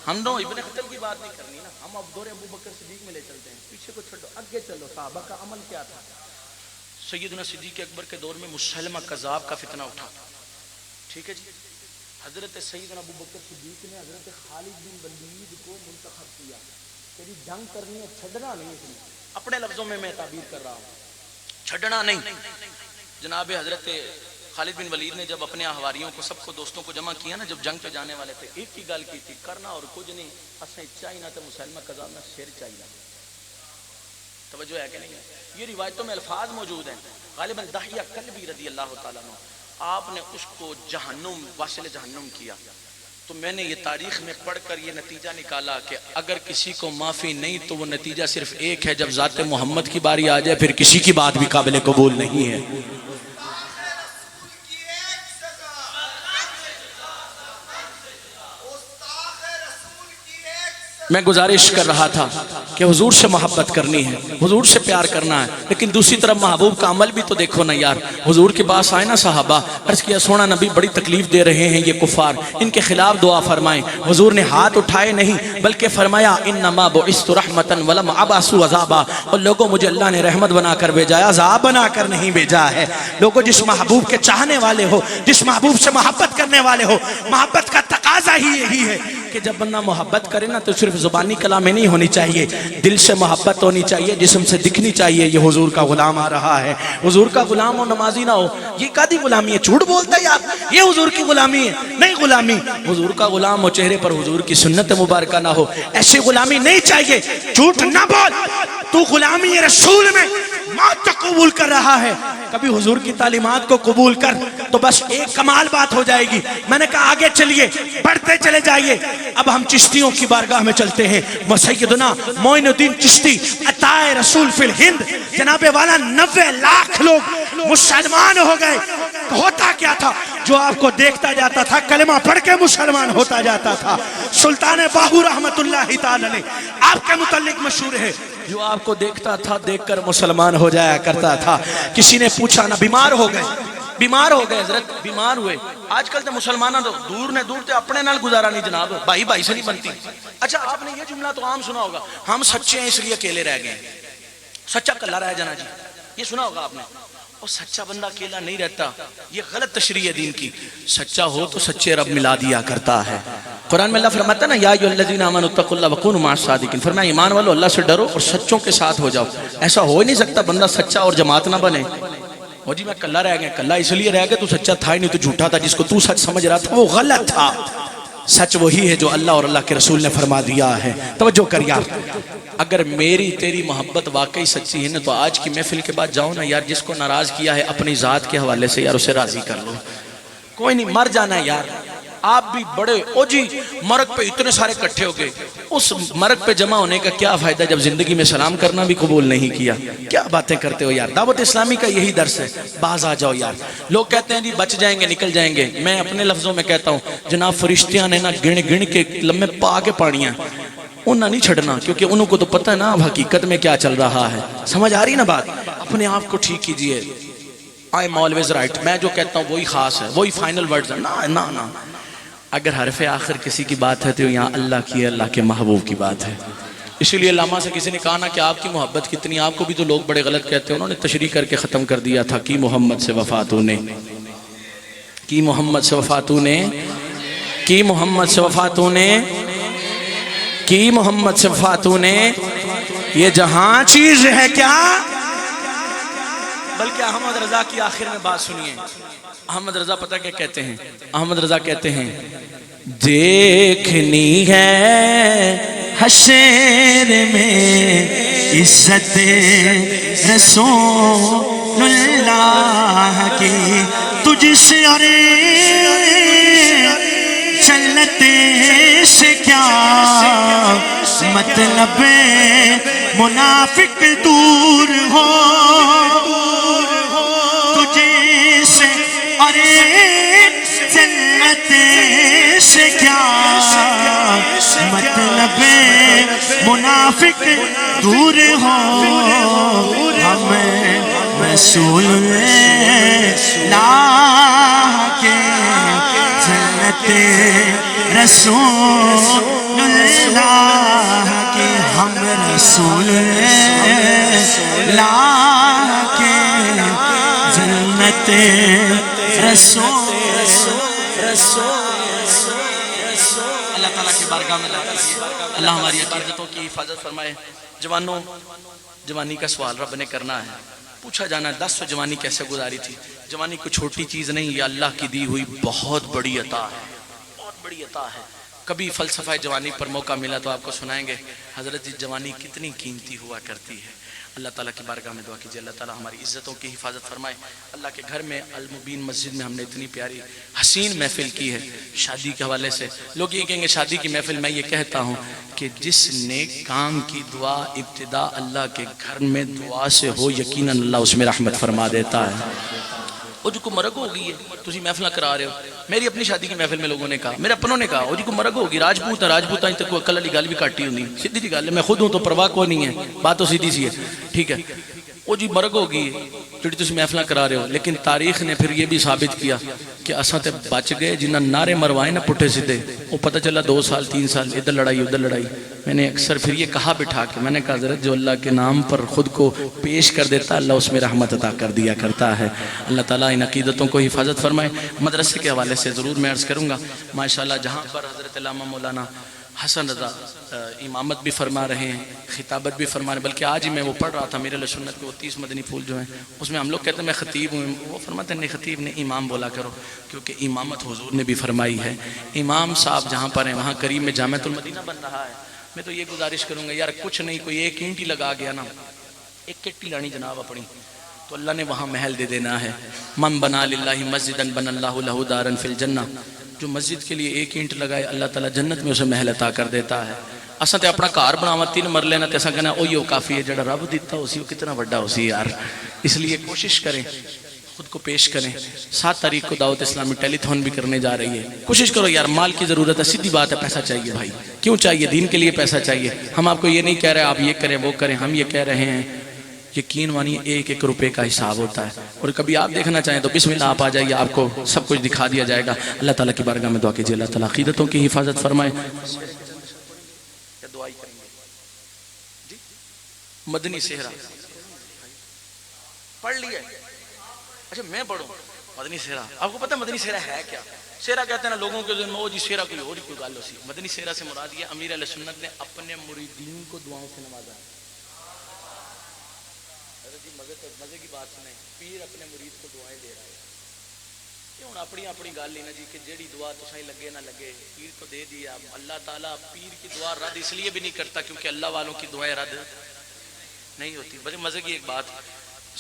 ہم دو ابن خطب کی بات نہیں کرنی نا, ہم اب دور ابو بکر صدیق میں لے چلتے ہیں. پیچھے کو چھوڑو, آگے چلو. صحابہ کا عمل کیا تھا؟ سیدنا صدیق اکبر کے دور میں مسلمہ کذاب کا فتنہ اٹھا. ٹھیک ہے جی. حضرت سیدنا ابو بکر صدیق نے حضرت خالد بن ولید کو منتخب کیا کہ جنگ کرنی ہے, چھڑنا نہیں. اس نے اپنے لفظوں میں تعبیر کر رہا ہوں, چھڑنا نہیں. جناب حضرت خالد بن ولید نے جب اپنے حواریوں کو سب کو دوستوں کو جمع کیا نا, جب جنگ پہ جانے والے تھے, ایک ہی گل کی تھی, کرنا اور کچھ نہیں, اسیں چاہیے نہ تو مسلمہ کذاب نہ شیر چاہیے. توجہ ہے کہ نہیں ہے؟ یہ روایتوں میں الفاظ موجود ہیں. غالباً دحیہ کلبی رضی اللہ تعالیٰ عنہ, آپ نے اس کو جہنم واصل جہنم کیا. تو میں نے یہ تاریخ میں پڑھ کر یہ نتیجہ نکالا کہ اگر کسی کو معافی نہیں تو وہ نتیجہ صرف ایک ہے, جب ذات محمد کی باری آ جائے پھر کسی کی بات بھی قابل قبول نہیں ہے. میں گزارش کر رہا تھا کہ حضور سے محبت کرنی ہے، حضور سے پیار کرنا ہے، لیکن دوسری طرف محبوب کا عمل بھی تو دیکھو نا یار۔ حضور کے پاس آئے نا صحابہ، عرض کیا سونا نبی بڑی تکلیف دے رہے ہیں یہ کفار، ان کے خلاف دعا فرمائیں۔ حضور نے ہاتھ اٹھائے نہیں بلکہ فرمایا انما بعثت رحمتا ولم ابعث عذابا، اور لوگوں مجھے اللہ نے رحمت بنا کر بھیجا ہے، عذاب بنا کر نہیں بھیجا ہے۔ لوگوں جس محبوب کے چاہنے والے ہو، جس محبوب سے محبت کرنے والے ہو، محبت کا تقاضا ہی یہی ہے کہ جب بندہ محبت کرے نا تو صرف زبانی کلام نہیں ہونی چاہیے، دل سے محبت ہونی چاہیے، جسم سے دکھنی چاہیے یہ حضور کا غلام آ رہا ہے۔ حضور کا غلام ہو نمازی نہ ہو، یہ کادی غلامی ہے؟ جھوٹ بولتا ہے یار، یہ حضور کی غلامی ہے؟ نہیں غلامی، حضور کا غلام ہو، چہرے پر حضور کی سنت مبارکہ نہ ہو، ایسی غلامی نہیں چاہیے۔ جھوٹ نہ بول، تو غلامی رسول میں موت قبول کر رہا ہے، کبھی حضور کی تعلیمات کو قبول کر تو بس ایک کمال بات ہو جائے گی۔ میں نے کہا آگے چلیے، بڑھتے چلے جائیے۔ اب ہم چشتیوں کی بارگاہ میں چلتے ہیں۔ سیدنا معین الدین چشتی عطائے رسول فی الہند، جناب والا 90 لاکھ لوگ مسلمان ہو گئے۔ ہوتا کیا تھا؟ جو آپ کو دیکھتا جاتا تھا کلمہ پڑھ کے مسلمان ہوتا جاتا تھا۔ سلطان باہو رحمت اللہ تعالی علیہ آپ کے متعلق مشہور ہے، جو آپ کو دیکھتا تھا دیکھ کر مسلمان ہو جایا کرتا تھا۔ کسی نے پوچھا نا بیمار ہو گئے، بیمار ہو گئے حضرت، بیمار ہوئے۔ آج کل تو مسلمانوں تو دور نے دور تے اپنے نال گزارا نہیں جناب، بھائی بھائی سے نہیں بنتی۔ اچھا آپ نے یہ جملہ تو عام سنا ہوگا، ہم سچے ہیں اس لیے اکیلے رہ گئے، سچا کلا رہ جانا جی، یہ سنا ہوگا آپ نے۔ اور سچا بندہ اکیلا نہیں رہتا، یہ غلط تشریح ہے دین کی۔ سچا ہو تو سچے رب ملا دیا کرتا ہے۔ قرآن میں اللہ فرماتا ہے نا یا ایھا الذین آمنوا اتقوا اللہ وکونوا مع الصادقین، فرمایا ایمان والو اللہ سے ڈرو اور سچوں کے ساتھ ہو جاؤ۔ ایسا ہو ہی نہیں سکتا بندہ سچا اور جماعت نہ بنے۔ وہ جی میں کلا رہ گیا، کلا اس لیے رہ گیا تو سچا تھا ہی نہیں، تو جھوٹا تھا، جس کو تو سچ سمجھ رہا تھا وہ غلط تھا۔ سچ وہی ہے جو اللہ اور اللہ کے رسول نے فرما دیا ہے۔ توجہ کر یار، اگر میری تیری محبت واقعی سچی ہے نا تو آج کی محفل کے بعد جاؤ نا یار، جس کو ناراض کیا ہے اپنی ذات کے حوالے سے یار اسے راضی کر لو۔ کوئی نہیں، مر جانا ہے یار۔ آپ بھی بڑے او جی مرگ پہ اتنے سارے کٹھے ہو گئے، اس مرگ پہ جمع ہونے کا کیا فائدہ جب زندگی میں سلام کرنا بھی قبول نہیں کیا؟ کیا باتیں کرتے ہو یار؟ دعوت اسلامی کا یہی درس ہے، باز آ جاؤ یار۔ لوگ کہتے ہیں جی بچ جائیں گے، نکل جائیں گے، میں اپنے لفظوں میں کہتا ہوں جناب فرشتیاں نے نا گن گن کے لمحے پا کے پاڑیاں، انہاں نہیں چھڑنا، کیونکہ انہوں کو تو پتہ ہے نا اب حقیقت میں کیا چل رہا ہے۔ سمجھ آ رہی نا بات؟ اپنے آپ کو ٹھیک کیجئے۔ I am always right، میں جو کہتا ہوں وہی خاص ہے، وہی فائنل ورڈز ہے۔ نا اگر حرف آخر کسی کی بات ہے تو یہاں اللہ کی ہے، اللہ کے محبوب کی بات ہے۔ اسی لیے علامہ سے کسی نے کہا نا کہ آپ کی محبت کتنی، آپ کو بھی تو لوگ بڑے غلط کہتے ہیں، انہوں نے تشریح کر کے ختم کر دیا تھا کی محمد سے وفاتوں نے، کی محمد سے وفاتوں نے، کی محمد سے وفاتوں نے، کی محمد سے وفاتوں نے، یہ جہاں چیز ہے کیا؟ بلکہ احمد رضا کی آخر میں بات سنیے۔ احمد رضا پتہ کیا کہتے ہیں؟ احمد رضا کہتے ہیں دیکھنی ہے حشر میں عزت رسول اللہ کی، تجھ سے اور جنت سے کیا مطلب منافق دور ہو، تجھ سے اور جنت سے کیا مطلب منافق دور ہو، ہم رسول اللہ کے جنت رسول اللہ کی، ہم رسول اللہ کے جنت رسول۔ اللہ تعالیٰ کی بارگاہ میں اللہ ہماری عقیدتوں کی حفاظت فرمائے۔ جوانوں، جوانی کا سوال رب نے کرنا ہے، پوچھا جانا ہے 10 جوانی کیسے گزاری تھی؟ جوانی کوئی چھوٹی چیز نہیں، یہ اللہ کی دی ہوئی بہت بڑی عطا ہے، بہت بڑی عطا ہے۔ کبھی فلسفہ جوانی پر موقع ملا تو آپ کو سنائیں گے حضرت جوانی کتنی قیمتی ہوا کرتی ہے۔ اللہ تعالیٰ کی بارگاہ میں دعا کیجیے اللہ تعالیٰ ہماری عزتوں کی حفاظت فرمائے۔ اللہ کے گھر میں المبین مسجد میں ہم نے اتنی پیاری حسین محفل کی ہے شادی کے حوالے سے۔ لوگ یہ کہیں گے شادی کی محفل، میں یہ کہتا ہوں کہ جس نیک کام کی دعا ابتدا اللہ کے گھر میں دعا سے ہو، یقیناً اللہ اس میں رحمت فرما دیتا ہے۔ وہ جو کو مرگ ہو گئی ہے تسی محفلہ کرا رہے ہو. میری اپنی شادی کی محفل میں لوگوں نے کہا, میرے اپنوں نے کہا وہ جی کو مرگ ہوگی, راجپوت ہے, راجپوت آئی تو کوئی عقل والی گل بھی کاٹی ہوندی, سیدھی سی گل ہے, میں خود ہوں تو پرواہ کوئی نہیں ہے, بات تو سیدھی سی ہے, ٹھیک ہے. وہ جی مرگ ہوگی جڑی تسی محفلہ کرا رہے ہو, لیکن تاریخ نے پھر یہ بھی ثابت کیا کہ اساں تے بچ گئے جنہاں نعرے مروائے نا پٹھے سیدھے, وہ پتہ چلا 2 سال 3 سال ادھر لڑائی ادھر لڑائی. میں نے اکثر پھر یہ کہا بٹھا کے, میں نے کہا حضرت جو اللہ کے نام پر خود کو پیش کر دیتا اللہ اس میں رحمت عطا کر دیا کرتا ہے. اللہ تعالیٰ ان عقیدتوں کو حفاظت فرمائے. مدرسے کے حوالے سے ضرور میں عرض کروں گا ماشاءاللہ, جہاں پر حضرت علامہ مولانا حسن رضا امامت بھی فرما رہے ہیں, خطابت بھی فرما رہے ہیں, بلکہ آج ہی میں وہ پڑھ رہا تھا میرے علیہ سنت کے وہ 30 مدنی پھول جو ہیں, اس میں ہم لوگ کہتے ہیں میں خطیب ہوں, وہ فرماتے ہیں نہیں خطیب نے امام بولا کرو, کیونکہ امامت حضور نے بھی فرمائی ہے. امام صاحب جہاں پر ہیں وہاں قریب میں جامعۃ المدینہ بن رہا ہے, میں تو یہ گزارش کروں گا یار کچھ نہیں, کوئی ایک اینٹ ہی لگا گیا نا, ایک کٹی لانی جناب اپنی, تو اللہ نے وہاں محل دے دینا ہے. من بنا للہ مسجدا بن اللہ لہ دارا فی الجنہ, جو مسجد کے لیے ایک اینٹ لگائے اللہ تعالیٰ جنت میں اسے محل عطا کر دیتا ہے. اساں تے اپنا گھر بناواں 3 مرلے نا تے اساں کہنا اوہی وہ کافی ہے, جڑا رب دیتا اسی وہ کتنا بڑا اسی یار. اس لیے کوشش کریں خود کو پیش کریں. 7 تاریخ کو دعوت اسلامی ٹیلی تھون بھی کرنے جا رہی ہے, کوشش کرو یار, مال کی ضرورت ہے, سیدھی بات ہے, پیسہ چاہیے بھائی, کیوں چاہیے, دین کے لیے پیسہ چاہیے. ہم آپ کو یہ نہیں کہہ رہے آپ یہ کریں وہ کریں, ہم یہ کہہ رہے ہیں یقین مانی 1-1 روپے کا حساب ہوتا ہے, اور کبھی آپ دیکھنا چاہیں تو بسم اللہ آپ آ جائیے, آپ کو سب کچھ دکھا دیا جائے گا. اللہ تعالیٰ کی بارگاہ میں دعا کیجیے اللہ تعالیٰ عقیدتوں کی حفاظت فرمائے. مدنی صحرا پڑھ لیا, اچھا میں پڑھوں مدنی صحرا. آپ کو پتہ مدنی صحرا ہے کیا؟ صحرا کہتے ہیں نا لوگوں کے ذہن میں وہ جی صحرا کوئی اور ہی کوئی گل ہوسی. مدنی صحرا سے مراد یہ امیر علیہ سنت نے اپنے مریدین کو دعاؤں سے نوازا ہے. مزے کی بات سنیں, پیر اپنے مرید کو دعائیں دے رہا ہے. یہ ہوں اپنی گل ہی نا جی کہ جیڑی دعا تو صحیح لگے نہ لگے, پیر کو دے دیا. اللہ تعالیٰ پیر کی دعا رد اس لیے بھی نہیں کرتا کیونکہ اللہ والوں کی دعائیں رد نہیں ہوتی. بڑے مزے کی ایک بات,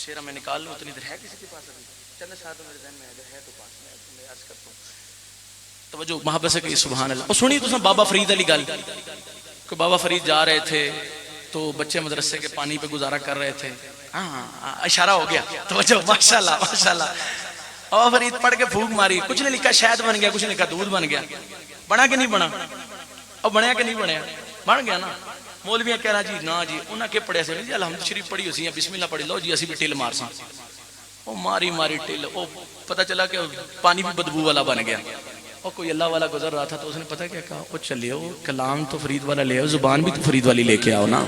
شیرہ میں نکال لوں, اتنی دیر ہے کسی کے پاس ابھی؟ چند ساتھ میرے ذہن میں اگر ہے تو پاس میں عرض کرتا ہوں. توجہ محبت سے کہ سبحان اللہ. اور سنی تو بابا فرید علی گل کہ بابا فرید جا رہے تھے تو بچے مدرسے کے پانی پہ گزارا کر رہے تھے. ہاں اشارہ ہو گیا, توجہ ماشاءاللہ ماشاءاللہ. اور فرید پڑھ کے پھونک ماری, کچھ نے لکھا شہد بن گیا, کچھ نے لکھا دودھ بن گیا. بنا کہ نہیں بنا؟ اور بنیا کہ نہیں بنیا؟ بن گیا نا. مولویاں کہہ رہا جی نا جی انہاں کے پڑھے سے جی الحمد شریف پڑھی ہوسی ہیں, بسم اللہ پڑھی لو جی اسی بھی ٹل مار ساں. وہ ماری ٹل, وہ پتہ چلا کہ پانی بھی بدبو والا بن گیا. اور کوئی اللہ والا گزر رہا تھا تو اس نے پتہ کیا کہا, وہ چلے ہو کلام تو فرید والا لے آؤ, زبان بھی تو فرید والی لے کے آؤ نا.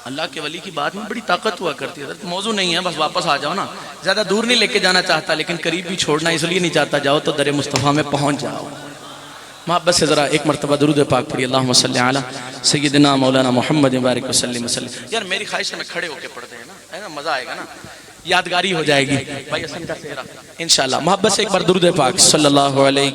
اللہ کے ولی کی بات میں بڑی طاقت ہوا کرتی ہے. موضوع نہیں ہے, بس واپس آ جاؤ نا. زیادہ دور نہیں لے کے جانا چاہتا, لیکن قریب بھی چھوڑنا اس لیے نہیں چاہتا. جاؤ تو در مصطفیٰ میں پہنچ جاؤ. محبت سے ذرا ایک مرتبہ درود پاک پڑھی, اللہم صلی علی سیدنا مولانا محمد بارک وسلم وسلم. یار میری خواہش ہے میں کھڑے ہو کے پڑھتے ہیں نا, مزہ آئے گا نا, یادگاری ہو جائے گی بھائی. حسن کا صحرا انشاءاللہ. محبت سے ایک بار درود پاک صلی اللہ علیہ